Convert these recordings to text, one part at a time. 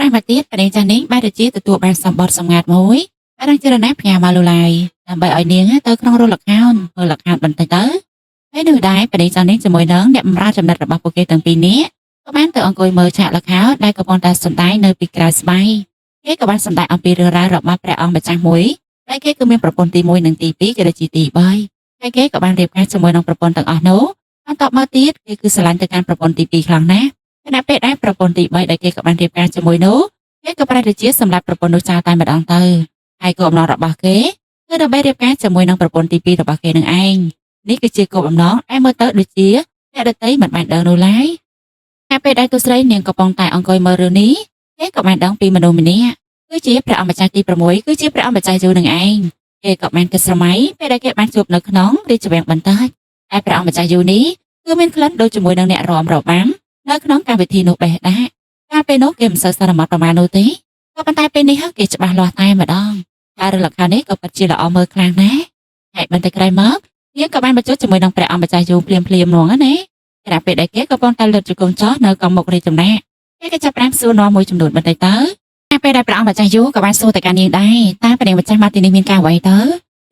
ឯមកទៀតប្រេងចាស់នេះបែរទៅជាទទួលបានសម្បត្តិសម្ងាត់មួយបាននឹងចរណៈផ្ញើមកលូឡៃដើម្បីឲ្យនាងទៅក្នុងរលកខោនមើលលក្ខខណ្ឌបន្តិចទៅហើយនៅដែរប្រេងចាស់នេះជាមួយនឹងអ្នកបម្រើចំណិតរបស់ពួកគេទាំងពីរនាក់ក៏បានទៅអង្គុយមើលឆាកលក្ខខណ្ឌដែលកំពុងតែសម្ដែងនៅពីក្រៅស្បៃគេក៏បានសម្ដែងអំពីរឿងរ៉ាវរបស់ព្រះអង្គម្ចាស់មួយដែលគេគឺមានប្រពន្ធទី1និងទី2ក៏ដូចជាទី3ហើយគេក៏បានរៀបការជាមួយនឹងប្រពន្ធទាំងអស់នោះបន្តមកទៀតគេគឺស្រឡាញ់ទៅកាន់ប្រពន្ធទី2ខ្លាំងណាស់ខណៈពេលដែលប្រពន្ធទី3ដែលគេក៏បានរៀបការជាមួយនោះគេក៏ប្រែទៅជាសម្រាប់ប្រពន្ធនោះចោលតែម្ដងទៅហើយគោលបំណងរបស់គេគឺដើម្បីរៀបការជាមួយនឹងប្រពន្ធទី2របស់គេនឹងឯងនេះគឺជាគោលបំណងឯមើលទៅដូចជាអ្នកដទៃមិនបានដឹងនោះឡើយតែពេលដែលទូស្រីនាងកំពុងតែអង្គុយមើលរឿងនេះគេក៏បានដឹងពីមនុស្សម្នាក់គឺជាព្រះអង្គម្ចាស់ទី6គឺជាព្រះអង្គម្ចាស់យូរនឹងឯងគេក៏បានគិតស្រមៃពេលដែលគេបានជួបនៅក្នុងរាជវាំងបន្តិចតែព្រះអង្គម្ចាស់យូនេះគឺមានក្លិនដូចជាមួយនឹងអ្នករាំរបាំនៅក្នុងកម្មវិធីនោះបេះដាក់កាលពេលនោះគេមិនសូវសន្មត់ប្រមាណនោះទេក៏ប៉ុន្តែពេលនេះគេច្បាស់លាស់តែម្ដងហើយរឿងលក្ខខណ្ឌនេះក៏ពិតជាល្អមើលខ្លាំងណាស់ហើយបន្តិចក្រោយមកនាងក៏បានបញ្ចុះជាមួយនឹងព្រះអង្គម្ចាស់យូភ្លាមហ្មងណាខណៈពេលដែលគេកំពុងតែលើកជង្គង់ចោះនៅកំមុខរាជដំណាក់គេក៏ចាប់ផ្ដើមសួរនាំមួយចំនួនបន្តិចទៅតែពេលដែលព្រះអង្គម្ចាស់យូក៏បានសួរទៅកាន់នាងដែរតែព្រះម្ចាស់មកទីនេះមានការអ្វីទ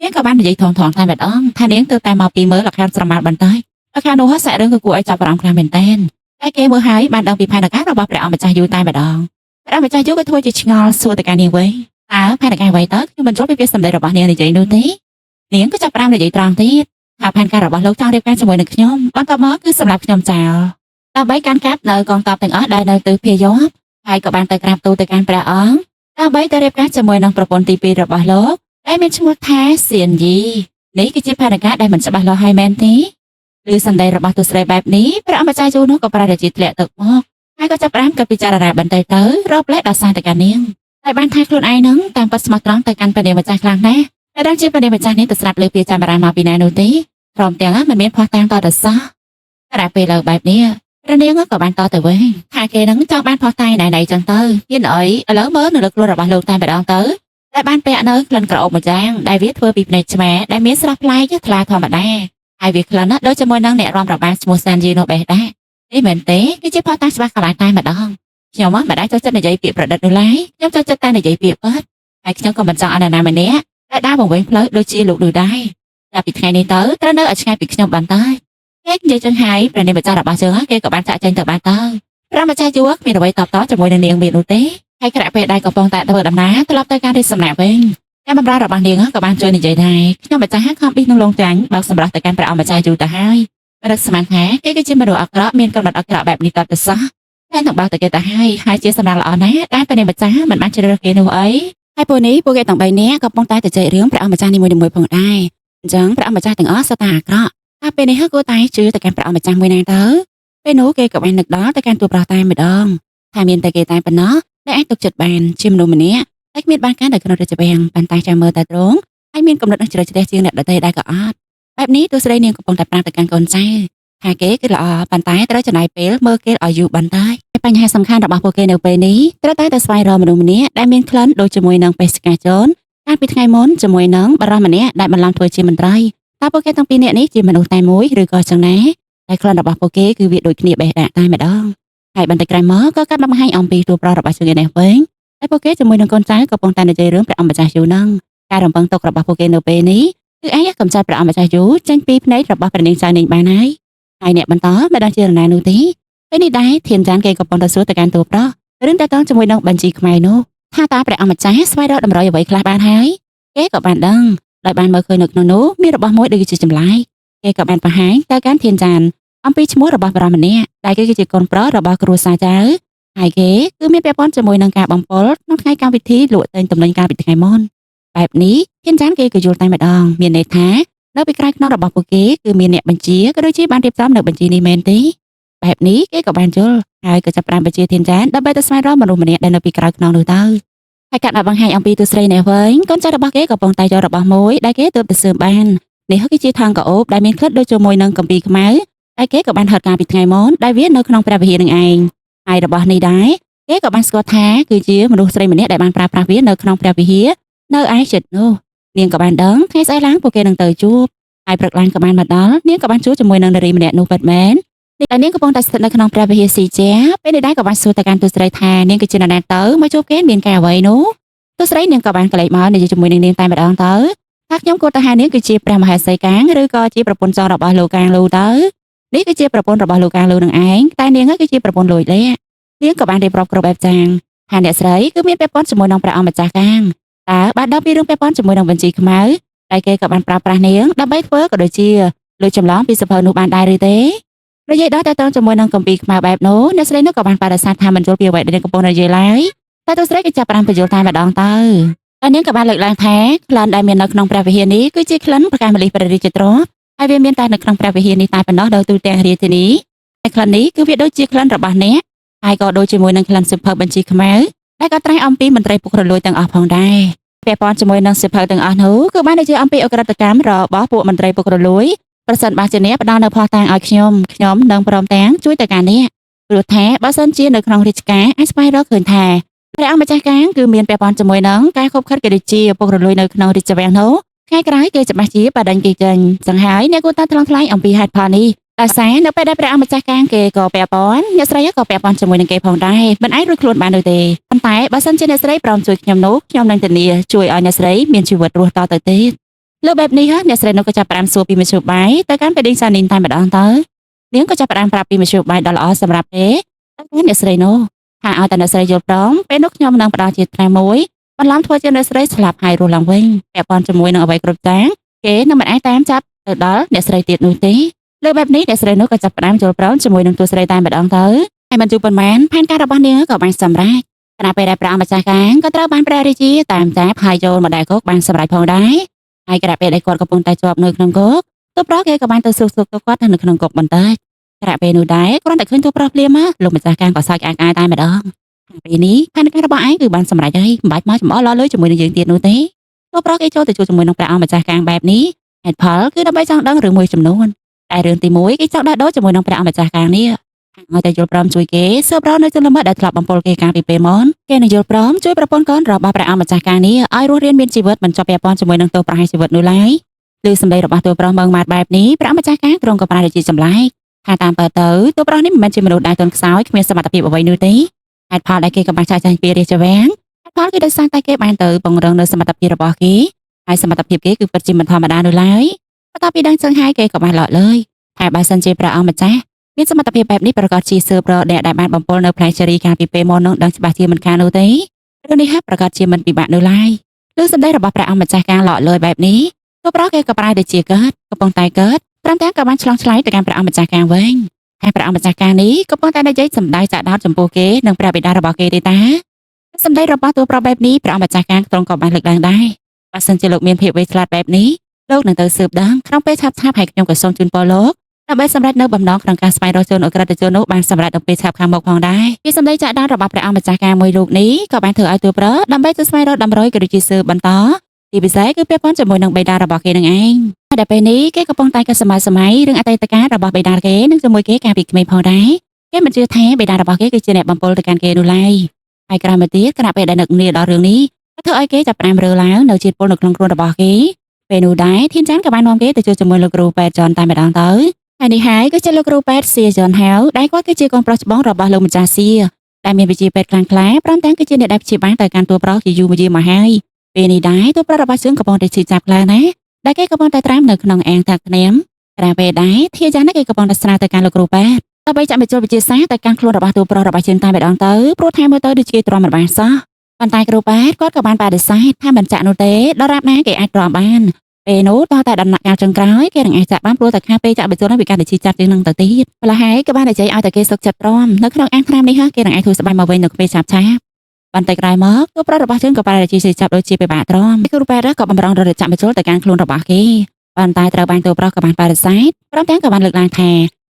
ៅនាងក៏បាននិយាយថងតែម្ដងថានាងទៅតែមកពីមើលលក្ខខណ្ឌស្រមោលបន្តិចលក្ខខណ្ឌនោះសាក់រឿងក៏គួរឲ្យចាប់អារម្មណ៍ខ្លាំងមែនទែនតែគេមើលហើយបានដឹងពីផែនការរបស់ព្រះអង្គម្ចាស់យូតែម្ដងព្រះម្ចាស់យូក៏ធ្វើជាឆ្ងល់សួរទៅកាន់នាងវិញតើផែនការអ្វីទៅខ្ញុំមិនចូលពីពាក្យសម្ដីរបស់នាងនិយាយនោះទេនាងក៏ចាប់ផ្ដើមនិយាយត្រង់ទៀតថាផែនការរបស់លោកចង់រៀបការជាមួយនឹងខ្ញុំបន្ទាប់មកគឺសម្រាប់ខ្ញុំចោលដើម្បីកាន់កាប់នៅកងទ័ពទាំងអស់ដែលនៅទិសភាគយប់ហើយក៏បានទៅក្រាបទូលទៅកាន់ព្រះអង្គដើម្បីទៅរៀបការជាមួយនឹងប្រពន្ធទី2របស់លោកដែលមានឈ្មោះថាសៀនយីនេះគឺជាផែនការដែលមិនច្បាស់លាស់ហើយមែនទេឬសម្ដីរបស់ទូស្រីបែបនេះព្រះអង្គម្ចាស់យូនោះក៏ប្រែជាធ្លាក់ទឹកមកហើយក៏ចាប់ផ្ដើមក៏ពិចារណាបន្តិចទៅរកលេខដល់សារទៅកាន់នាងហើយបានថាខ្លួនឯងនឹងតាមពិតស្មោះត្រង់ទៅកាន់ព្រះម្ចាស់ខ្លាំងណាស់តែដឹងជាព្រះម្ចាស់នេះទៅស្រាប់លើពីចាំបារាមកពីណានោះទេព្រមទាំងមិនមានភ័ស្តុតាងតទៅសោះតែពេលលើបែបនេះព្រះនាងក៏បានតទៅវិញថាគេនឹងចង់បានភ័ស្តុតាងណៃចឹងទៅមានអីឥឡូវមើលនៅលើខ្លួនរបស់លោកតែម្ដងទៅតែបានពាក់នៅក្លិនក្រអូបមួយយ៉ាងដែលវាធ្វើពីភ្នែកឆ្មាដែលមានស្រស់ប្លែកថ្លាធម្មតាហើយវាក្លិនដូចជាមួយនឹងអ្នករាំរបាំឈ្មោះសានយីនោះបេះដែរនេះមែនទេគឺជាភ័ស្តុតាងច្បាស់កន្លែងតែម្ដងខ្ញុំមិនដែរចូលចិត្តនិយាយពាក្យប្រឌិតនោះឡើយខ្ញុំចូលចិត្តតែនិយាយពាក្យពិតហើយខ្ញុំក៏មិនចង់ឲ្យនរណាម្នាក់ដែលដើរបង្វែងផ្លូវដូចជាលោកនោះដែរតែពីថ្ងៃនេះទៅត្រូវនៅឲ្យឆ្ងាយពីខ្ញុំបន្តិចគេនិយាយចឹងហើយព្រះនាងម្ចាស់របស់យើងគេក៏បានចាក់ចែងទៅបានទៅព្រះម្ចាស់យូគ្មានអ្វីតបតជាមួយនឹងនាងមាននោះទេហើយខណៈពេលដែលកំពុងតែធ្វើដំណើរត្រឡប់ទៅការរៀបសម្រាប់វិញតែបម្រើរបស់នាងក៏បានជួយនិយាយដែរខ្ញុំម្ចាស់ខំប៊ីសនឹងលងចាញ់បើសម្រាប់ទៅកាន់ព្រះអង្គម្ចាស់យូទៅហើយរឹកស្មានថាគេគឺជាមនុស្សអាក្រក់មានកំណត់អាក្រក់បែបនេះតទៅសោះតែនឹងបើទៅគេទៅហើយជាសម្រាប់ល្អណាស់ដែលព្រះនាងម្ចាស់មិនបានជ្រើសរើសគេនោះអីហើយពួកនេះពួកគេទាំង3នាក់ក៏កំពុងតែជជែករឿងព្រះអង្គម្ចាស់នីមួយៗផងដែរអញ្ចឹងព្រះអង្គម្ចាស់ទាំងអស់សុទ្ធតែអាក្រក់តែពេលនេះគួរតែជឿទៅកាន់ព្រះអង្គម្ចាស់មួយណាទៅពេលនោះគេក៏បាននឹកដល់ទៅកាន់ទូប្រោះតែម្ដងថាមានតែគេតែប៉ុណ្ណោះដែលអាចទុកចិត្តបានជាមនុស្សម្នាក់តែគ្មានបានការនៅក្នុងរាជវាំងប៉ុន្តែចាំមើលតែត្រង់ហើយមានកំណត់នឹងជ្រៅជ្រះជាងអ្នកដទៃដែរក៏អត់បែបនេះទូស្រីនាងកំពុងតែប្រាប់ទៅកាន់កូនចៅថាគេគឺល្អប៉ុន្តែត្រូវចំណាយពេលមើលគេឲ្យយូរបន្តិចបញ្ហាសំខាន់របស់ពួកគេនៅពេលនេះត្រូវតែស្វែងរកមនុស្សម្នាក់ដែលមានក្លិនដូចជាមួយនឹងបេសកជនកាលពីថ្ងៃមុនជាមួយនឹងបរិសម្នាក់ដែលបន្លំធ្វើជាមន្ត្រីតើពួកគេទាំងពីរនាក់នេះជាមនុស្សតែមួយឬក៏ចឹងណាតែក្លិនរបស់ពួកគេគឺវាដូចគ្នាបេះដាក់តែម្ដងហើយបន្តិចក្រោយមកក៏កាត់បង្ហាញអំពីទូប្ររបស់យើងនេះវិញតែពួកគេជាមួយនឹងកូនចៅកំពុងតែនិយាយរឿងព្រះអង្គម្ចាស់យូនឹងការរំពឹងទុករបស់ពួកគេនៅពេលនេះគឺអាចកំចាត់ព្រះអង្គម្ចាស់យូចេញពីភ្នែករបស់ព្រះនាងចៅនាងបានហើយអ្នកបន្តមិនដឹងជានរណានោះទេពេលនេះដែរធានចានគេកំពុងតែសួរទៅកាន់ទូប្ររឿងតើតើជាមួយនឹងបញ្ជីខ្មែរនោះថាតើព្រះអង្គម្ចាស់ស្វែងរកតម្រុយអ្វីខ្លះបានហើយគេក៏បានដឹងដោយបានមើលឃើញនៅក្នុងនោះមានរបស់មួយដូចជាចម្លែកគេក៏បានបង្ហាញទៅកាន់ធានចានអំពីឈ្មោះរបស់បរិសម្នាក់ដែលគេគឺជាកូនប្រុសរបស់គ្រួសារចៅហើយគេគឺមានពាក់ព័ន្ធជាមួយនឹងការបំពុលក្នុងថ្ងៃកម្មវិធីលក់តែងតំណែងការពីថ្ងៃមុនបែបនេះធានចានគេក៏យល់តែម្ដងមានន័យថានៅពីក្រោយខ្នងរបស់ពួកគេគឺមានអ្នកបញ្ជាក៏ដូចជាបានរៀបចំនៅបញ្ជីនេះមែនទេបែបនេះគេក៏បានយល់ហើយក៏ចាប់ផ្ដើមបញ្ជាធានចានដើម្បីទៅស្វែងរកមនុស្សម្នាក់ដែលនៅពីក្រោយខ្នងនោះទៅហើយកាត់បានបង្ហាញអំពីទូស្រីនេះវិញកូនចៅរបស់គេកំពុងតែយករបស់មួយដែលគេទើបទៅស៊ើបបាននេះគឺជាថង់កោបដែលមានក្លិតដូចជាមួយនឹងកំពីខ្មៅហើយគេក៏បានហៅការពីថ្ងៃមុនដែលវានៅក្នុងព្រះវិហារនឹងឯងហើយរបស់នេះដែរគេក៏បានស្គាល់ថាគឺជាមនុស្សស្រីម្នាក់ដែលបានប្រើប្រាស់វានៅក្នុងព្រះវិហារនៅឯជិតនោះនាងក៏បានដឹងថ្ងៃស្អែកឡើងពួកគេនឹងទៅជួបហើយព្រឹកឡើងក៏បានមកដល់នាងក៏បានជួបជាមួយនឹងនារីម្នាក់នោះពិតមែន តែនាងកំពុងតែស្ថិតនៅក្នុងព្រះវិហារស៊ីជាពេលនេះដែរក៏បានសួរទៅកាន់ទូស្រីថានាងគឺជានរណាទៅមកជួបគេមានការអ្វីនោះទូស្រីនាងក៏បានកលែកមកនិយាយជាមួយនឹងនាងតែម្ដងទៅថាខ្ញុំគួរទៅហៅនាងគឺជាព្រះមហេសីកាងឬក៏ជាប្រពន្ធចងរបស់លោកកាងលូទៅនេះគឺជាប្រពន្ធរបស់លោកកាងលូនឹងឯងតែនាងគឺជាប្រពន្ធលួចលាក់នាងក៏បានរៀបរាប់គ្រប់បែបយ៉ាងថាអ្នកស្រីគឺមានពាក់ព័ន្ធជាមួយនឹងព្រះអង្គម្ចាស់កាងតើបានដឹងពីរឿងពាក់ព័ន្ធជាមួយនឹងបញ្ជីខ្មៅតែគេក៏បានប្រើប្រាស់នាងដើម្បីធ្វើក៏ដូចជាលួចចម្លងពីសភៅនោះបានដែរឬទេនិយាយដល់តើតើជាមួយនឹងកម្ពីខ្មៅបែបនោះអ្នកស្រីនោះក៏បានបដិសេធថាមិនយល់ពីអ្វីដែលនាងកំពុងនិយាយឡើយតែទូស្រីក៏ចាប់ផ្ដើមបញ្យល់តែម្ដងទៅហើយនាងក៏បានលើកឡើងថាក្លិនដែលមាននៅក្នុងព្រះវិហារនេះគឺជាក្លិនប្រកាសម្លិះព្រះរាជទ្រព្យហើយវាមានតែនៅក្នុងព្រះវិហារនេះតែប៉ុណ្ណោះដោយទូទាំងរាជធានីតែក្លិននេះគឺវាដូចជាក្លិនរបស់អ្នកហើយក៏ដូចជាមួយនឹងក្លិនសិភៅបញ្ជីខ្មៅដែលក៏ត្រាស់អំពីមន្ត្រីពុករលួយទាំងអស់ផងដែរពាក់ព័ន្ធជាមួយនឹងសិភៅទាំងអស់នោះគឺបាននិយាយអំពីអក្រិតកម្មរបស់ពួកមន្ត្រីពុករលួយប្រសិនបើជាអ្នកផ្ដល់នៅផុសតាងឲ្យខ្ញុំនឹងព្រមទាំងជួយទៅការនេះព្រោះថាបើសិនជានៅក្នុងរាជការអាចស្វែងរកឃើញថាព្រះអង្គម្ចាស់កាងគឺមានពាក់ព័ន្ធជាមួយនឹងការខົບខិតកិរិយាពុករលួយនៅក្នុងរាជវាំងនោះថ្ងៃក្រោយគេច្បាស់ជាបដិញ្ញគេចេញសង្ហើយអ្នកគួរតែថ្លឹងថ្លែងអំពីហេតុផលនេះតែសារនៅពេលដែលព្រះអង្គម្ចាស់កាងគេក៏ពាក់ព័ន្ធអ្នកស្រីក៏ពាក់ព័ន្ធជាមួយនឹងគេផងដែរមិនអាចរួចខ្លួនបាននោះទេប៉ុន្តែបើសិនជាអ្នកស្រីព្រមជួយខ្ញុំនោះខ្ញុំនឹងធានាជួយឲ្យអ្នកស្រីមានជីវិតរស់តទៅទៀតលើបែបនេះអ្នកស្រីនោះក៏ចាប់ផ្ដើមសួរពីមធ្យោបាយទៅកាន់បេឌីងសានីនតែម្ដងទៅនាងក៏ចាប់ផ្ដើមប្រាប់ពីមធ្យោបាយដ៏ល្អសម្រាប់ទេតែអ្នកស្រីនោះថាឲ្យតែអ្នកស្រីយល់ព្រមពេលនោះខ្ញុំនឹងផ្ដល់ជាថ្នាំមួយបន្លំធ្វើជាអ្នកស្រីស្លាប់ហើយរស់ឡើងវិញពាក់ព័ន្ធជាមួយនឹងអ្វីគ្រប់យ៉ាងគេនឹងមិនអាចតាមចាប់ទៅដល់អ្នកស្រីទៀតនោះទេលើបែបនេះអ្នកស្រីនោះក៏ចាប់ផ្ដើមយល់ព្រមជាមួយនឹងទូស្រីតែម្ដងទៅហើយមិនយូរប៉ុន្មានផែនការរបស់នាងក៏បានសម្រេចខណៈពេលដែលព្រះម្ចាស់កាងក៏ត្រូវបានព្រះរាជាតាមចាប់ហើយចូលមកដែរក៏បានសម្រេចផងដែរហើយខណៈពេលដែលគាត់កំពុងតែជាប់នៅក្នុងគុកទូប្រុសគេក៏បានទៅសុកទៅគាត់នៅក្នុងគុកបន្តិចខណៈពេលនោះដែរគ្រាន់តែឃើញទូប្រុសភ្លាមលោកម្ចាស់កាងក៏សើចអាយតែម្ដងពេលនេះផែនការរបស់ឯងគឺបានសម្រេចហើយមិនបាច់មកចំអល់លលើជាមួយនឹងយើងទៀតនោះទេទូប្រុសគេចូលទៅជួបជាមួយនឹងព្រះអង្គម្ចាស់កាងបែបនេះហេតុផលគឺដើម្បីចង់ដឹងរឿងមួយចំនួនតែរឿងទី1គេចង់ដោះដូរជាមួយនឹងព្រះអង្គម្ចាស់កាងនេះហើយតែយល់ព្រមជួយគេស៊ើបរកនៅជនល្មើសដែលធ្លាប់បំពុលគេកាលពីពេលមុនគេនឹងយល់ព្រមជួយប្រពន្ធកូនរបស់ព្រះអង្គម្ចាស់កាងនេះឲ្យរស់រានមានជីវិតមិនជាប់ពាក់ព័ន្ធជាមួយនឹងទោសប្រហារជីវិតនោះឡើយឬសម្ដីរបស់ទូប្រុសមើងម៉ាត់បែបនេះព្រះអង្គម្ចាស់កាងទ្រង់ក៏ប្រារព្ធជាចម្លែកថាតាមពិតទៅទូប្រុសនេះមិនមែនជាមនុស្សដែលទន់ខ្សោយគ្មានសមត្ថភាពអ្វីនោះទេហេតុផលដែលគេក៏បានចាស់ចាញ់ពីរាជវាំងហេតុផលគឺដោយសារតែគេបានទៅពង្រឹងនៅសមត្ថភាពរបស់គេហើយសមត្ថភាពគេគឺពិតជាមិនធម្មតានោះឡើយបន្ទាប់ពីដឹងចឹងហើយគេក៏បានឡកលើយតែបើសិនជាព្រះអង្គម្ចាស់មានសមត្ថភាពបែបនេះប្រកាសជាស៊ើបរកអ្នកដែលបានបំពុលនៅផ្លែឈេរីកាលពីពេលមុននោះដឹងច្បាស់ជាមិនខាននោះទេរឿងនេះហាក់ប្រកាសជាមិនពិបាកនោះឡើយលើសម្ដីរបស់ព្រះអង្គម្ចាស់កាងឡកលើយបែបនេះទូប្រុសគេក៏ប្រែទៅជាកើតកំពុងតែកើតព្រមទាំងក៏បានឆ្លងឆ្លើយទៅកាន់ព្រះអង្គម្ចាស់កាងវិញហើយព្រះអង្គម្ចាស់កាងនេះកំពុងតែនិយាយសម្ដីចាក់ដោតចំពោះគេនិងព្រះបិតារបស់គេទេតាសម្ដីរបស់ទូប្រុសបែបនេះព្រះអង្គម្ចាស់កាងទ្រង់ក៏បានលើកឡើងដែរបើសិនជាលោកមានភាពវៃឆ្លាតបែបនេះលោកនឹងទៅស៊ើបដឹងក្នុងពេលឆាប់ៗហើយខ្ញុំក៏សូមជូនពរលោកដើម្បីសម្រេចនៅបំណងក្នុងការស្វែងរកជនអក្រិតជននោះបានសម្រេចនៅពេលឆាប់ខាងមុខផងដែរពីសម្ដីចាក់ដោតរបស់ព្រះអង្គម្ចាស់កាងមួយរូបនេះក៏បានធ្វើឲ្យទូប្រុសដើម្បីទៅស្វែងរកដំរុយក៏ដូចជាស៊ើបបន្តទីពិសេសគឺពាក់ព័ន្ធជាមួយនឹងបិតារបស់គេនឹងឯងហើយដល់ពេលនេះគេកំពុងតែកសម័យរឿងអតីតកាលរបស់បិតាគេនឹងជាមួយគេកាលពីក្មេងផងដែរគេមិនជឿថាបិតារបស់គេគឺជាអ្នកបំពុលទៅកាន់គេនោះឡើយហើយក្រោយមកទៀតខណៈពេលដែលនឹកនាដល់រឿងនេះក៏ធ្វើឲ្យគេចាប់ផ្ដើមរើឡើងនៅជាតិពុលនៅក្នុងខ្លួនរបស់គេពេលនោះដែរធានចាន់ក៏បាននាំគេទៅជួបជាមួយលោកគ្រូពេទ្យចនតែម្ដងទៅហើយនេះហើយគឺជាលោកគ្រូពេទ្យសៀចនហៅដែលគាត់គឺជាកូនប្រុសច្បងរបស់លោកម្ចាស់សៀដែលមានវិជ្ជាពេទ្យខ្លាំងក្លាព្រមទាំងគឺជាអ្នកដែលព្យាបាលទៅកាន់ទូប្រុសជាយូរមកហើយពេលនេះដែរទូប្រុសរបស់ជើងកំពុងតែឈឺចាប់ខ្លាំងណាស់ដែលគេកំពុងតែត្រាំនៅក្នុងអាងថាក្នាមក្រៅពេលដែរធាចានគេកំពុងតែស្នើទៅកាន់លោកគ្រូពេទ្យដើម្បីចាក់បញ្ចូលវិទ្យាសាស្ត្រទៅកាន់ខ្លួនរបស់ទូប្រុសរបស់ជើងតែម្ដងទៅព្រោះថាមើលទៅដូចជាទ្រាំមិនបានសោះប៉ុន្តែគ្រូពេទ្យគាត់ក៏បានបដិសេធថាមិនចាក់នោះទេដល់រាប់ណាគេអាចទ្រាំបានពេលនោះតោះតែដំណាក់កាលចុងក្រោយគេនឹងអាចចាក់បានព្រោះតែខាពេលចាក់បញ្ចូលនឹងវាកាន់តែឈឺចាប់ជាងនឹងទៅទៀតម្ល៉េះហើយក៏បាននិយាយឲ្យតែគេសុខចិត្តទ្រាំនៅក្នុងអាងថ្នាំនេះគេនឹងអាចធ្វើស្បែកមកវិញនៅពេលឆាប់បន្តិចក្រោយមកទូប្រុសរបស់ជើងក៏បានជាចាប់ដូចជាពិបាកទ្រាំគ្រូពេទ្យក៏បំរុងរត់ចាក់បញ្ចូលទៅកាន់ខ្លួនរបស់គេប៉ុន្តែត្រូវបានទូប្រុសក៏បានបដិសេធព្រមទាំងក៏បានលើកឡើងថា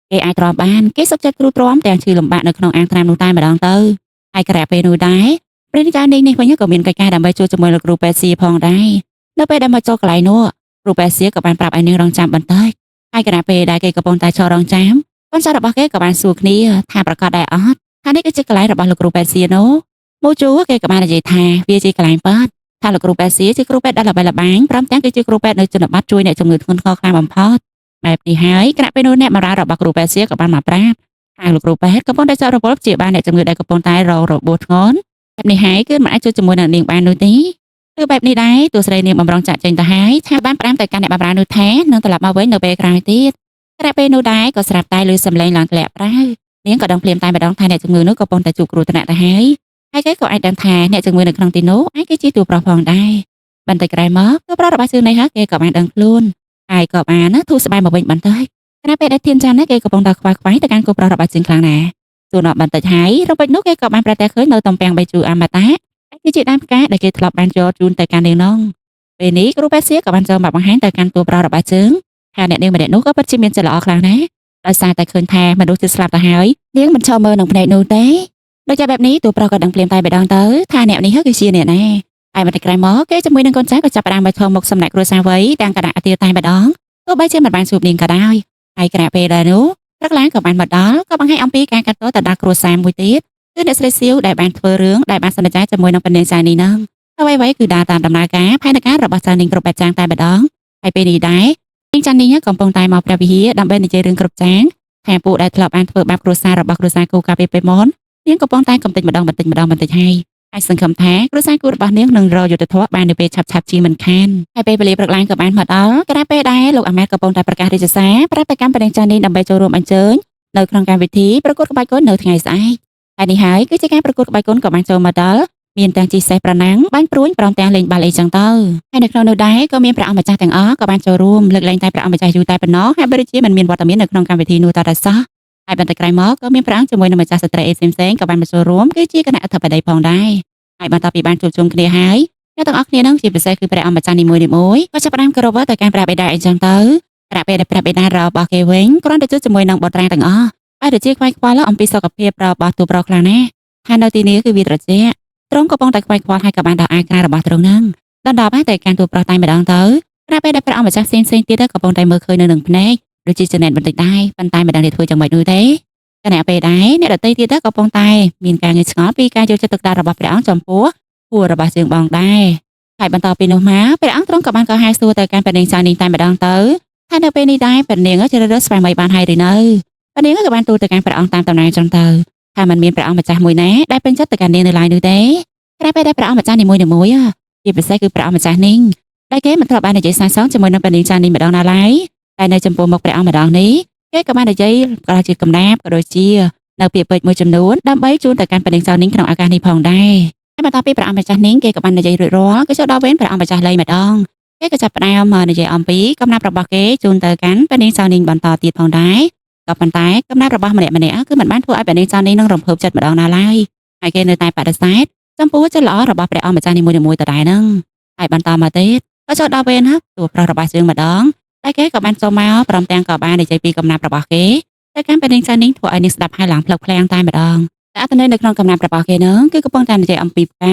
គេអាចទ្រាំបានគេសុខចិត្តគ្រូទ្រាំទាំងឈឺលំបាកនៅក្នុងអាងថ្នាំនោះតែម្ដងទៅហើយក្រៅពេលនោះដែរព្រះរាជានេះវិញក៏មានកិច្ចការដើម្បីជួយជាមួយលោកគ្រូពេទ្យសៀផងដែរនៅពេលដែលមកចូលកន្លែងនោះគ្រូពេទ្យសៀក៏បានប្រាប់ឲ្យនាងរងចាំបន្តិចហើយក្រៅពេលដែលគេកំពុងតែឈររងចាំកូនចៅរបស់គេក៏បានសួរគ្នាថាប្រកាសដែរអត់ថានេះគឺជាកន្លែងរបស់លោកគ្រូពេទ្យសៀនោះមូជូគេក៏បាននិយាយថាវាជាកន្លែងប៉ាត់ថាលោកគ្រូពេទ្យសៀជាគ្រូពេទ្យដែលល្បីល្បាញព្រមទាំងគឺជាគ្រូពេទ្យនៅជនបទជួយអ្នកជំងឺធ្ងន់ធ្ងរខ្លាំងបំផុត បែបនេះហើយគណៈពេលនោះអ្នកបម្រើរបស់គ្រូពេទ្យសៀក៏បានមកប្រាប់ហើយលោកគ្រូពេទ្យកំពុងតែចោទរវល់ព្យាបាលអ្នកជំងឺដែលកំពុងតែរងរបួសធ្ងន់បែបនេះហើយគឺមិនអាចជួបជាមួយនឹងនាងបាននោះទេគឺបែបនេះដែរទោះស្រីនាងបំរុងចាក់ចេញទៅហើយថាបានផ្ដាំទៅកាន់អ្នកបម្រើនោះថានឹងត្រឡប់មកវិញនៅពេលក្រោយទៀតគណៈពេលនោះដែរក៏ស្រាប់តែឮសំឡេងឡើងធ្លាក់ប្រៅនាងក៏ដឹងភ្លាមតែម្ដងថាអ្នកជំងឺនោះកំពុងតែជួបគ្រោះថ្នាក់ទៅហើយគេក៏អាចដឹងថាអ្នកជំងឺនៅក្នុងទីនោះអាចគឺជាតួប្រុសផងដែរបន្តិចក្រោយមកតួប្រុសរបស់ជើងនេះហើយគេក៏បានដឹងខ្លួនហើយក៏បានធូរស្បែកមកវិញបន្តិចគណៈពេលដែលធានចាន់គេកំពុងតែខ្វាយខ្វាយទៅកាន់គូប្រុសរបស់ជើងខ្លាំងណាស់សួរដល់បន្តិចហើយរំពេចនោះគេក៏បានប្រទះឃើញនៅតំពាំងបៃជូអមតាគឺជាដើមផ្កាដែលគេធ្លាប់បានយកជូនទៅកាន់នាងនោះពេលនេះគ្រូពេទ្យសៀក៏បានចូលមកបង្ហាញទៅកាន់តួប្រុសរបស់ជើងថាអ្នកនាងម្នាក់នោះក៏ពិតជាមានចិត្តល្អខ្លាំងណាស់ដោយសារតែឃើញថាមនុស្សជិតស្លាប់ទៅហើយនាងមិនឈរមើលនឹងភ្នែកនោះទេដូចជាបែបនេះតួប្រុសក៏ដឹងភ្លាមតែម្ដងទៅថាអ្នកនេះគឺជាអ្នកណាហើយបន្តិចក្រោយមកគេជាមួយនឹងកូនចៅក៏ចាប់ផ្ដើមមកឈរមុខសំណាក់គ្រួសារវ័យទាំងគណៈអាទាតែម្ដងទោះបីជាមិនបានជួបនាងក៏ដោយហើយគណៈពេលដែលនោះព្រឹកឡើងក៏បានមកដល់ក៏បង្ហាញអំពីការកាត់ទោសទៅដល់គ្រួសារមួយទៀតគឺអ្នកស្រីសៀវដែលបានធ្វើរឿងដែលបានសន្យាជាមួយនឹងបណ្ឌិតចានីនឹងអ្វីៗគឺដើរតាមដំណើរការផែនការរបស់ចានីគ្រប់បែបយ៉ាងតែម្ដងហើយពេលនេះដែរនាងចានីកំពុងតែមកព្រះវិហារដើម្បីនិយាយរឿងគ្រប់យ៉ាងថាពួកដែលធ្លាប់បានធ្វើបាបគ្រួសាររបស់គ្រួសារគូកាលពីពេលមុននាងកំពុងតែកំទេចម្ដងបន្តិចហើយសង្ឃឹមថាគ្រួសារគូរបស់នាងនឹងរកយុត្តិធម៌បាននៅពេលឆាប់ជាមិនខានហើយពេលវេលាព្រឹកឡើងក៏បានមកដល់ក្រោយពេលដែរលោកអាម៉ែតកំពុងតែប្រកាសរាជសារប្រាប់ទៅកាន់បណ្ឌិតចានីដើម្បីចូលរួមអញ្ជើញនៅក្នុងកម្មវិធីប្រកួតក្បាច់គុននៅថ្ងៃស្អែកហើយនេះហើយគឺជាការប្រកួតក្បាច់គុនក៏បានចូលមកដល់មានទាំងជីសេះប្រណាំងបាញ់ព្រួញព្រមទាំងលេងបាល់អីចឹងទៅហើយនៅក្នុងនោះដែរក៏មានព្រះអង្គម្ចាស់ទាំងអស់ក៏បានចូលរួមលើកលែងតែព្រះអង្គម្ចាស់យូរតែប៉ុណ្ណោះហើយបរិជាមិនមានវត្តមាននៅក្នុងកម្មវិធីនោះតតែសោះហើយបន្តិចក្រោយមកក៏មានព្រះអង្គជាមួយនឹងម្ចាស់ស្ត្រីអេផ្សេងៗក៏បានមកចូលរួមគឺជាគណៈអធិបតីផងដែរហើយបន្ទាប់ពីបានជួបជុំគ្នាហើយអ្នកទាំងអស់គ្នានឹងជាពិសេសគឺព្រះអង្គម្ចាស់នីមួយៗក៏ចាប់ផ្ដើមគោរពទៅកាន់ព្រះបិតាអីចឹងទៅព្រះពេលដែលព្រះបិតារបស់គេវិញគ្រាន់តែជួបជាមួយនឹងបុត្រាទាំងអស់ហើយដូចជាខ្វាយខ្វល់អំពីសុខភាពរបស់ទូប្រុសខ្លាំងណាស់ហើយនៅទីនេះគឺវាត្រជាក់ទ្រង់កំពុងតែខ្វាយខ្វល់ហើយក៏បានដោះអាយក្រៅរបស់ទ្រង់នឹងដល់តែកាន់ទូប្រុសតែម្ដងទៅព្រះពេលដែលព្រះអង្គម្ចាស់ផ្សេងទៀតកំពុងតែមើលឃើញនៅនឹងភ្នែកដូចជាចំណេះបន្តិចដែរប៉ុន្តែមិនដឹងធ្វើយ៉ាងម៉េចនោះទេគណៈពេលដែរអ្នកដទៃទៀតកំពុងតែមានការងឿងឆ្ងល់ពីការយកចិត្តទុកដាក់របស់ព្រះអង្គចំពោះគួររបស់ជើងបងដែរហើយបន្តពីនោះមកព្រះអង្គទ្រង់ក៏បានកោះហៅសួរទៅកាន់ព្រះនាងចានីតែម្ដងទៅថានៅពេលនេះដែរព្រះនាងជ្រើសរើសស្វែងរកបានហើយឬនៅព្រះនាងក៏បានទូលទៅកាន់ព្រះអង្គតាមតំណែងចឹងទៅថាมันមានព្រះអង្គម្ចាស់មួយណាដែលពេញចិត្តទៅកាន់នាងនៅឡើយនោះទេក្រោយពេលដែលព្រះអង្គម្ចាស់នីមួយជាពិសេសគឺព្រះអង្គម្ចាស់នាងដែលគេមិនធ្លាប់បាននិយាយសាសងជាមួយនឹងព្រះនាងចានីម្ដងណាឡើយតែនៅចំពោះមុខព្រះអង្គម្ដងនេះគេក៏បាននិយាយក៏ជាកំណាព្យក៏ដូចជានៅពាក្យពេចន៍មួយចំនួនដើម្បីជូនទៅកាន់ព្រះនាងចានីក្នុងឱកាសនេះផងដែរហើយបន្ទាប់ពីព្រះអង្គម្ចាស់នាងគេក៏បាននិយាយរួចរាល់ក៏ចូលដល់វេនព្រះអង្គម្ចាស់លេងម្ដងគេក៏ចាប់ផ្ដើមមកនិយាយអំពីកំណាព្យរបស់គេជូនទៅកាន់ព្រះនាងចានីបន្តទៀតផងដែរក៏ប៉ុន្តែកំណាព្យរបស់ម្នាក់គឺមិនបានធ្វើឲ្យព្រះនាងចានីនឹងរំភើបចិត្តម្ដងណាឡើយហើយគេនៅតែបដិសេធចំពោះចិត្តល្អរបស់ព្រះអង្គម្ចាស់នីមួយៗដដែលហ្នឹងហើយបន្តមកទៀតក៏ចូលដល់វេនណាតួប្រុសរបស់ជើងម្ដងតែគេក៏បានចូលមកព្រមទាំងក៏បាននិយាយពីកំណាព្យរបស់គេតែកាន់ព្រះនាងចានីធ្វើឲ្យនាងស្ដាប់ហើយឡើងផ្លឹកផ្លាំងតែម្ដងតែអត្ថន័យនៅក្នុងកំណាព្យរបស់គេហ្នឹងគឺកំពុងតែនិយាយអំពីផ្កា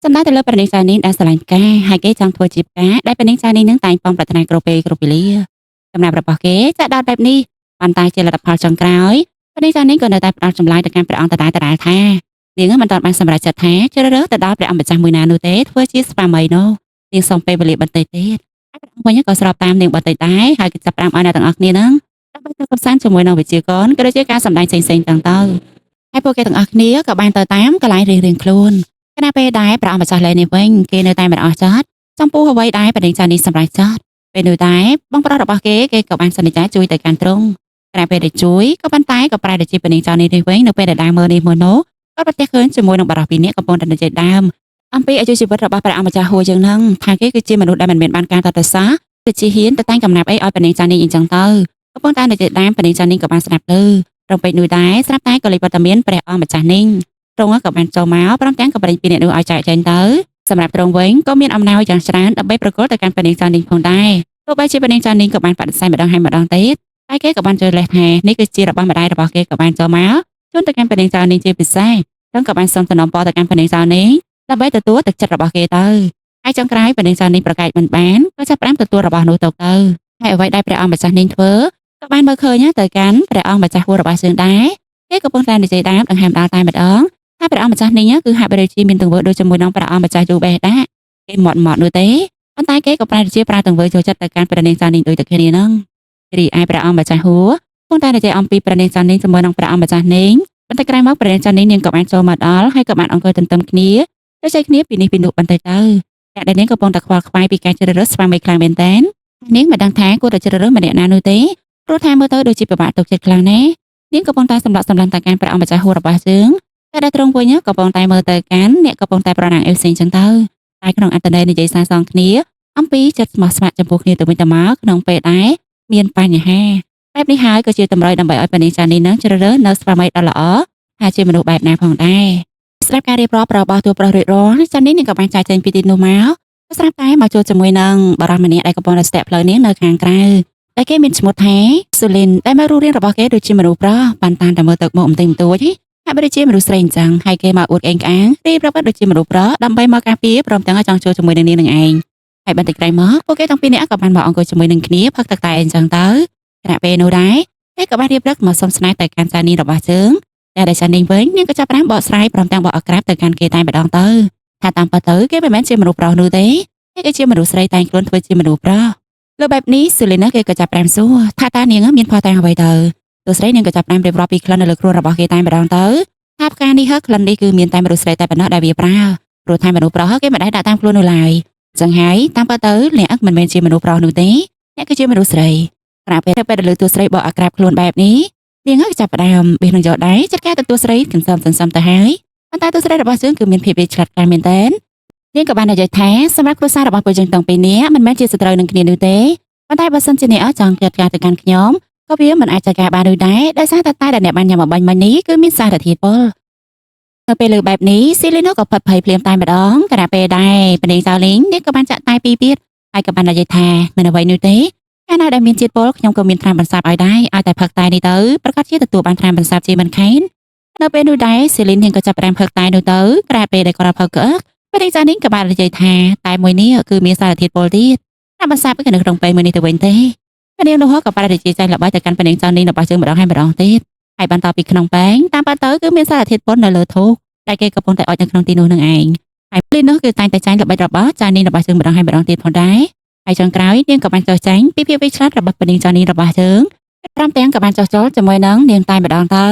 សម្ដៅទៅលើព្រះនាងចានីដែលស្រឡាញ់ផ្កាហើយគេចង់ធ្វើជាផ្កាដែលព្រះនាងចានីនឹងតែងប៉ងប្រាថ្នាគ្រប់ពេលគ្រប់វេលាកំណាព្យរបស់គេចាក់ដោតបែបនេះប៉ុន្តែជាលទ្ធផលចុងក្រោយព្រះនាងចានីក៏នៅតែផ្ដល់ចម្លើយទៅកាន់ព្រះអង្គដដែលថានាងមិនទាន់បានសម្រេចចិត្តថាជ្រើសរើសទៅដល់ព្រះអង្គម្ចាស់មួយណានោះទេធ្វើជាស្វាមីនោះនាងសូមពេលវេលាបន្តិចទៀតហើយព្រះអង្គវិញក៏ស្របតាមនាងបន្តិចដែរហើយក៏ចាប់ផ្ដើមឲ្យអ្នកទាំងអស់គ្នានឹងដើម្បីទៅកំសាន្តជាមួយនឹងវិជ្ជាកនក៏ដូចជាការសម្ដែងផ្សេងៗទាំងទៅហើយពួកគេទាំងអស់គ្នាក៏បានទៅតាមកន្លែងរៀងៗខ្លួនខណៈពេលដែរព្រះអង្គម្ចាស់លេនេះវិញគេនៅតែមិនអស់ចិត្តចំពោះអ្វីដែរព្រះនាងចានីសម្រេចចិត្តពេលនោះដែរបងប្រុសរបស់គេក៏បានសន្យាជួយទៅកាន់ទ្រង់ខណៈពេលដែលជួយក៏ប៉ុន្តែក៏ប្រែទៅជាព្រះនាងចានីនេះវិញនៅពេលដែលដើរមើលនេះមើលនោះក៏ប្រទះឃើញជាមួយនឹងបារោះពីរនាក់កំពុងតែនិយាយដើមអំពីអាយុជីវិតរបស់ព្រះអង្គម្ចាស់ហួរយ៉ាងហ្នឹងថាគេគឺជាមនុស្សដែលមិនមានបានការតតសាទៅជាហ៊ានទៅតែងកំណាប់អីឲ្យព្រះនាងចានីអញ្ចឹងទៅកំពុងតែនិយាយដើមព្រះនាងចានីក៏បានស្ដាប់លើរំពេចនោះដែរស្រាប់តែក៏លេចវត្តមានព្រះអង្គម្ចាស់នេះទ្រង់ក៏បានចូលមកព្រមទាំងក៏ប្រេងពីអ្នកនោះឲ្យចែកចែងទៅសម្រាប់ទ្រង់វិញក៏មានអំណោយយ៉ាងច្រើនដើម្បីប្រកល់ទៅកាន់ព្រះនាងចានីផងដែរទោះបីជាព្រះនាងចានីក៏បានបដិសេធម្ដងហើយម្ដងទៀតតែគេក៏បានជឿលេះថានេះគឺជារបស់ម្ដាយរបស់គេក៏បានចូលមកជូនទៅកាន់ព្រះនាងចានីជាពិសេសទ្រង់ក៏បានសូមសំណពរទៅកាន់ព្រះនាងចានីដើម្បីទទួលទឹកចិត្តរបស់គេទៅហើយចុងក្រោយព្រះនាងចានីប្រកែកមិនបានក៏ចាប់ផ្ដើមទទួលរបស់នោះទៅហើយអ្វីដែលព្រះអង្គម្ចាស់នាងធ្វើក៏បានមើលឃើញទៅកាន់ព្រះអង្គម្ចាស់ហួររបស់ជើងដែរគេក៏កំពុងតែនិយាយដើមដង្ហើមដល់តែម្ដងថាព្រះអង្គម្ចាស់នេះគឺហាក់បីដូចជាមានទង្វើដូចជាមួយនឹងព្រះអង្គម្ចាស់យូបេដែរគេមាត់នោះទេប៉ុន្តែគេក៏ប្រែជាប្រើទង្វើចូលចិត្តទៅកាន់ព្រះនាងចានីដូចតែគ្នាហ្នឹង រីឯព្រះអង្គម្ចាស់ហួរគង់តែនិយាយអំពីព្រះនាងចាន់នាងជាមួយនឹងព្រះអង្គម្ចាស់នាងបន្តិចក្រោយមកព្រះនាងចាន់នាងក៏បានចូលមកដល់ហើយក៏បានអង្គុយទន្ទឹមគ្នាដោយចែកគ្នាពីនេះពីនោះបន្តិចទៅអ្នកដែលនាងកំពុងតែខ្វល់ខ្វាយពីការជ្រើសរើសស្វាមីខ្លាំងមែនទែននាងមិនដឹងថាគួរតែជ្រើសរើសម្នាក់ណានោះទេព្រោះថាមើលទៅដូចជាពិបាកទុកចិត្តខ្លាំងណាស់នាងកំពុងតែសម្លឹងទៅកាន់ព្រះអង្គម្ចាស់ហួររបស់យើងតែដែលទ្រង់វិញកំពុងតែមើលទៅកាន់អ្នកកំពុងតែប្រណាំងអេវផ្សេងចឹងទៅតែក្នុងអត្តន័យនិយាយសារសងគ្នាអំពីចិត្តស្មោះស្ម័គ្រចំពោះគ្នាទៅវិញទៅមកក្នុងពេលដែលមានបញ្ហាបែបនេះហើយក៏ជាតម្រូវដើម្បីឲ្យព្រះនាងចាន់នេះនឹងជ្រើសរើសនៅស្វាមីដ៏ល្អថាជាមនុស្សបែបណាផងដែរស្រាប់ការរៀបរាប់របស់តួប្រុសរួចរាល់ចាន់នេះនឹងក៏បានចាយចេញពីទីនោះមកស្រាប់តែមកចូលជាមួយនឹងបារម្ភម្នាក់ដែលកំពុងតែស្ទាក់ផ្លូវនាងនៅខាងក្រៅតែគេមានឈ្មោះថាស៊ូលីនដែលមករស់រានរបស់គេដូចជាមនុស្សប្រុសបានតាមតែមើលទឹកមកបន្តិចបន្តួចហាក់បីដូចជាមនុស្សស្រីអញ្ចឹងហើយគេមកអួតក្អេងក្អាងរីប្រព្រឹត្តដូចជាមនុស្សប្រុសដើម្បីមកការពារព្រមទាំងចង់ចូលជាមួយនឹងនាងនឹងឯងហើយបន្តិចក្រោយមកពួកគេទាំងពីរនាក់ក៏បានមកអង្គុយជាមួយនឹងគ្នាផឹកទឹកតែអញ្ចឹងទៅខណៈពេលនោះដែរគេក៏បានរៀបរឹកមកសុំស្នេហ៍ទៅកាន់ចានីរបស់ជើងតែដែលចានីវិញនាងក៏ចាប់ផ្ដើមបកស្រាយព្រមទាំងបកអក្រាបទៅកាន់គេតែម្ដងទៅថាតាមពិតទៅគេមិនមែនជាមនុស្សប្រុសនោះទេគេគឺជាមនុស្សស្រីតែងខ្លួនធ្វើជាមនុស្សប្រុសលើបែបនេះស៊ូលីណាគេក៏ចាប់ផ្ដើមសួរថាតើនាងមានផុសតាំងអ្វីទៅទោះស្រីនាងក៏ចាប់ផ្ដើមរៀបរាប់ពីក្លិននៅលើខ្លួនរបស់គេតែម្ដងទៅថាផ្កានេះក្លិននេះគឺមានតែមនុស្សស្រីតែប៉ុណ្ណោះដែលវាប្រើព្រោះថាមនុស្សប្រុសគេមិនដែលដាក់តាមខ្លួននោះឡើយចឹងហើយតាមពិតទៅអ្នកមិនមែនជាមនុស្សប្រុសនោះទេអ្នកគឺជាមនុស្សស្រីខណៈពេលដែលលើទោះស្រីបកអក្រាបខ្លួនបែបនេះនាងក៏ចាប់ផ្ដើមបេះនឹងយកដៃចាត់ការទៅទោះស្រីកន្សំទៅហើយប៉ុន្តែទោះស្រីរបស់យើងគឺមានភាពវាឆ្លាតខ្លាំងមែនទែននាងក៏បាននិយាយថាសម្រាប់គ្រួសាររបស់ពួកយើងទាំងពីរនាក់មិនមែនជាសត្រូវនឹងគ្នានោះទេប៉ុន្តែបើសិនជាអ្នកចង់ចាត់ការទៅកាន់ខ្ញុំក៏វាមិនអាចចាត់ការបានដូចដែរដោយសារតែដែលអ្នកបានញ៉ាំបាញ់មិញនេះគឺមានសារធាតុពុលនៅពេលលើបែបនេះស៊ីលីណូក៏ផិតភ័យភ្លាមតែម្ដងខណៈពេលដែរប៉នាងចៅលីងនេះក៏បានចាក់តែពីរទៀតហើយក៏បាននិយាយថាមិនអ្វីនោះទេកាលណាដែលមានជាតិពុលខ្ញុំក៏មានត្រាំបន្សាបឲ្យដែរឲ្យតែផឹកតែនេះទៅប្រកាសជាទទួលបានត្រាំបន្សាបជាមិនខែននៅពេលនោះដែរស៊ីលីននាងក៏ចាប់ផ្ដើមផឹកតែនោះទៅក្រៅពេលដែលគាត់ផឹកក៏ប៉នាងចៅលីងក៏បាននិយាយថាតែមួយនេះគឺមានសារធាតុពុលទៀតត្រាំបន្សាបគឺនៅក្នុងពេលមួយនេះទៅវិញទេប៉នាងនោះក៏បាននិយាយចាញ់ល្បាយទៅកាន់ប៉នាងចៅលីងរបស់ជើងម្ដងហើយម្ដងទៀតហើយបន្តពីក្នុងបែងតាមប៉ាទៅគឺមានសារធាតុពុលនៅលើធូបតែគេកំពុងតែអុជនៅក្នុងទីនោះនឹងឯងហើយភ្លីនោះគឺតែងតែចាញ់ល្បិចរបស់ចានីរបស់ជើងម្ដងហើយម្ដងទៀតផងដែរហើយចុងក្រោយនាងក៏បានចោះចាញ់ពីភាពវិឆ្លាតរបស់ប៉នាងចានីរបស់ជើងព្រមទាំងក៏បានចោះចូលជាមួយនឹងនាងតែម្ដងទៅ